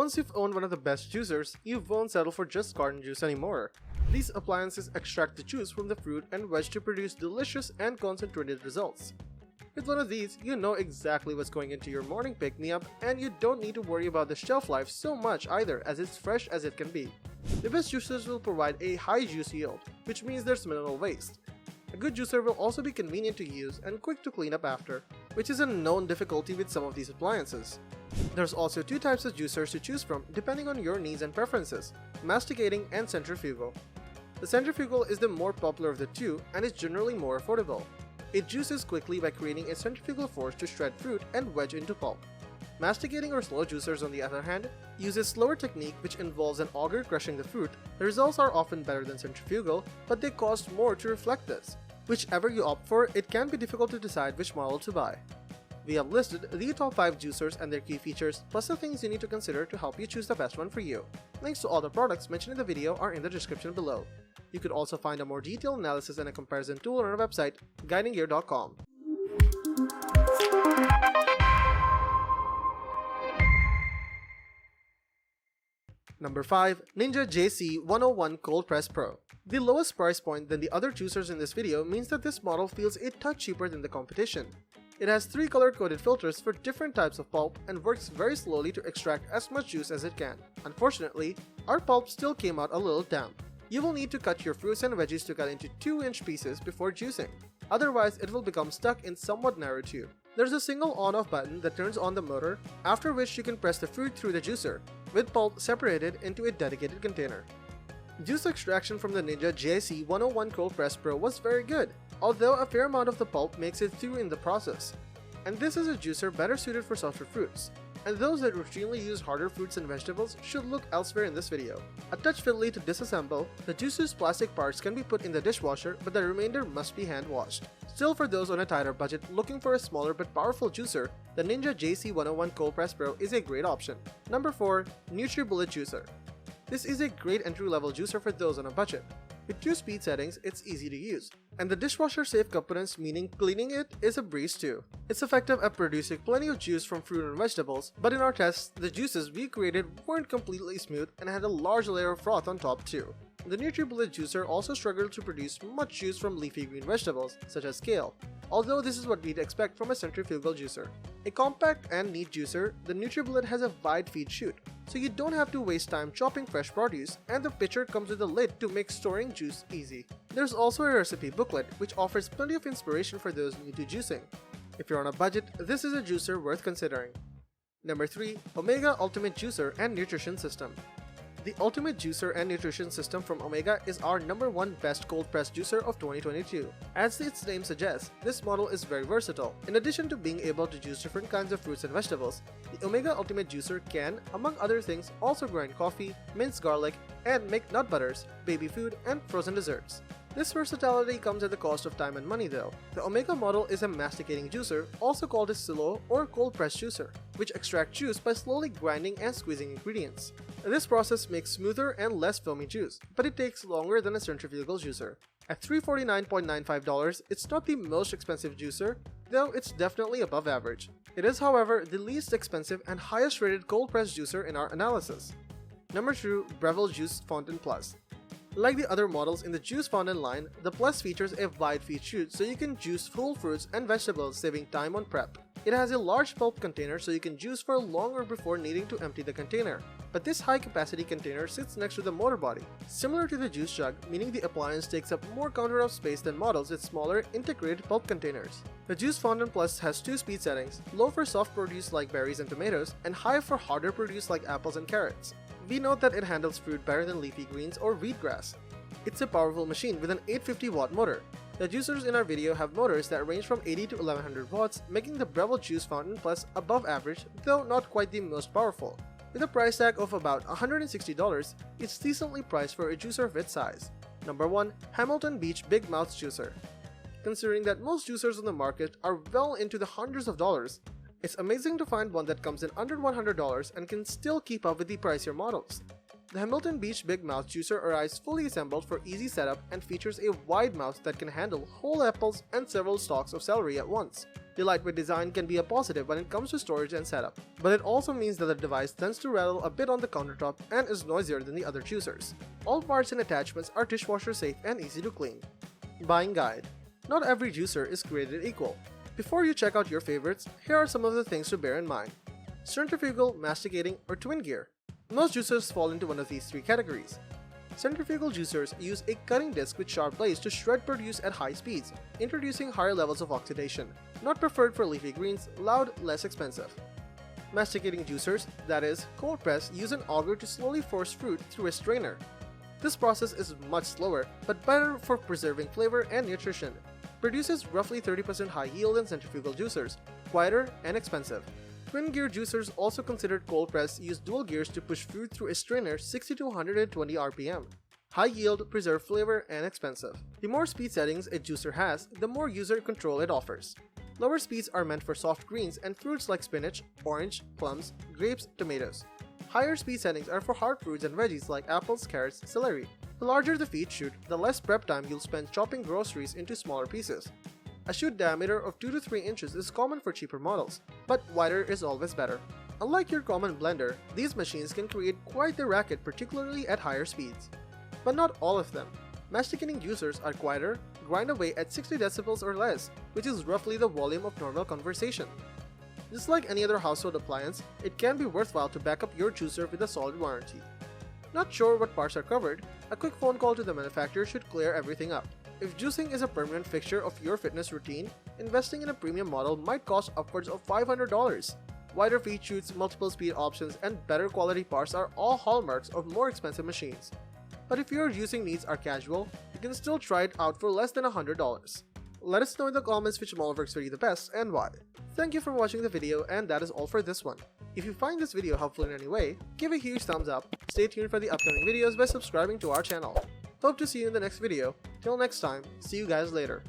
Once you've owned one of the best juicers, you won't settle for just carton juice anymore. These appliances extract the juice from the fruit and veg to produce delicious and concentrated results. With one of these, you know exactly what's going into your morning pick-me-up, and you don't need to worry about the shelf life so much either, as it's fresh as it can be. The best juicers will provide a high juice yield, which means there's minimal waste. A good juicer will also be convenient to use and quick to clean up after, which is a known difficulty with some of these appliances. There's also two types of juicers to choose from depending on your needs and preferences: masticating and centrifugal. The centrifugal is the more popular of the two and is generally more affordable. It juices quickly by creating a centrifugal force to shred fruit and veg into pulp. Masticating or slow juicers, on the other hand, use a slower technique which involves an auger crushing the fruit. The results are often better than centrifugal, but they cost more to reflect this. Whichever you opt for, it can be difficult to decide which model to buy. We have listed the top 5 juicers and their key features, plus the things you need to consider to help you choose the best one for you. Links to all the products mentioned in the video are in the description below. You could also find a more detailed analysis and a comparison tool on our website, guidinggear.com. Number 5. Ninja JC101 Cold Press Pro. The lowest price point than the other juicers in this video means that this model feels a touch cheaper than the competition. It has 3 color-coded filters for different types of pulp and works very slowly to extract as much juice as it can. Unfortunately, our pulp still came out a little damp. You will need to cut your fruits and veggies to cut into 2-inch pieces before juicing. Otherwise, it will become stuck in somewhat narrow tube. There's a single on-off button that turns on the motor, after which you can press the fruit through the juicer, with pulp separated into a dedicated container. Juice extraction from the Ninja JC101 Cold Press Pro was very good, although a fair amount of the pulp makes it through in the process. And this is a juicer better suited for softer fruits, and those that routinely use harder fruits and vegetables should look elsewhere in this video. A touch fiddly to disassemble, the juicer's plastic parts can be put in the dishwasher, but the remainder must be hand washed. Still, for those on a tighter budget looking for a smaller but powerful juicer, the Ninja JC101 Cold Press Pro is a great option. Number 4. Nutribullet Juicer. This is a great entry-level juicer for those on a budget. With 2 speed settings, it's easy to use, and the dishwasher-safe components, meaning cleaning it, is a breeze too. It's effective at producing plenty of juice from fruit and vegetables, but in our tests, the juices we created weren't completely smooth and had a large layer of froth on top too. The Nutribullet juicer also struggled to produce much juice from leafy green vegetables, such as kale, although this is what we'd expect from a centrifugal juicer. A compact and neat juicer, the Nutribullet has a wide feed chute, so you don't have to waste time chopping fresh produce, and the pitcher comes with a lid to make storing juice easy. There's also a recipe booklet which offers plenty of inspiration for those new to juicing. If you're on a budget, this is a juicer worth considering. Number 3. Omega Ultimate Juicer and Nutrition System. The Ultimate Juicer and Nutrition System from Omega is our number 1 best cold press juicer of 2022. As its name suggests, this model is very versatile. In addition to being able to juice different kinds of fruits and vegetables, the Omega Ultimate Juicer can, among other things, also grind coffee, mince garlic, and make nut butters, baby food, and frozen desserts. This versatility comes at the cost of time and money though. The Omega model is a masticating juicer, also called a slow or cold press juicer, which extracts juice by slowly grinding and squeezing ingredients. This process makes smoother and less foamy juice, but it takes longer than a centrifugal juicer. At $349.95, it's not the most expensive juicer, though it's definitely above average. It is, however, the least expensive and highest rated cold press juicer in our analysis. Number 2. Breville Juice Fountain Plus. Like the other models in the Juice Fountain line, the Plus features a wide feed chute so you can juice full fruits and vegetables, saving time on prep. It has a large pulp container so you can juice for longer before needing to empty the container. But this high-capacity container sits next to the motor body, similar to the juice jug, meaning the appliance takes up more countertop space than models with smaller, integrated pulp containers. The Juice Fountain Plus has 2 speed settings, low for soft produce like berries and tomatoes, and high for harder produce like apples and carrots. We note that it handles fruit better than leafy greens or wheatgrass. It's a powerful machine with an 850-watt motor. The juicers in our video have motors that range from 80 to 1100 watts, making the Breville Juice Fountain Plus above average, though not quite the most powerful. With a price tag of about $160, it's decently priced for a juicer of its size. Number 1. Hamilton Beach Big Mouth Juicer. Considering that most juicers on the market are well into the hundreds of dollars, it's amazing to find one that comes in under $100 and can still keep up with the pricier models. The Hamilton Beach Big Mouth Juicer arrives fully assembled for easy setup and features a wide mouth that can handle whole apples and several stalks of celery at once. The lightweight design can be a positive when it comes to storage and setup, but it also means that the device tends to rattle a bit on the countertop and is noisier than the other juicers. All parts and attachments are dishwasher safe and easy to clean. Buying guide. Not every juicer is created equal. Before you check out your favorites, here are some of the things to bear in mind. Centrifugal, masticating, or twin gear. Most juicers fall into one of these three categories. Centrifugal juicers use a cutting disc with sharp blades to shred produce at high speeds, introducing higher levels of oxidation. Not preferred for leafy greens, loud, less expensive. Masticating juicers, that is, cold press, use an auger to slowly force fruit through a strainer. This process is much slower, but better for preserving flavor and nutrition. Produces roughly 30% high yield than centrifugal juicers, quieter and expensive. Twin gear juicers, also considered cold press, use dual gears to push fruit through a strainer 60 to 120 rpm. High yield, preserved flavor, and expensive. The more speed settings a juicer has, the more user control it offers. Lower speeds are meant for soft greens and fruits like spinach, orange, plums, grapes, tomatoes. Higher speed settings are for hard fruits and veggies like apples, carrots, celery. The larger the feed chute, the less prep time you'll spend chopping groceries into smaller pieces. A chute diameter of 2 to 3 inches is common for cheaper models, but wider is always better. Unlike your common blender, these machines can create quite the racket, particularly at higher speeds. But not all of them. Masticating juicers are quieter, grind away at 60 decibels or less, which is roughly the volume of normal conversation. Just like any other household appliance, it can be worthwhile to back up your juicer with a solid warranty. Not sure what parts are covered? A quick phone call to the manufacturer should clear everything up. If juicing is a permanent fixture of your fitness routine, investing in a premium model might cost upwards of $500. Wider feed chutes, multiple speed options, and better quality parts are all hallmarks of more expensive machines. But if your juicing needs are casual, you can still try it out for less than $100. Let us know in the comments which model works for you the best and why. Thank you for watching the video, and that is all for this one. If you find this video helpful in any way, give a huge thumbs up, stay tuned for the upcoming videos by subscribing to our channel. Hope to see you in the next video. Till next time, see you guys later.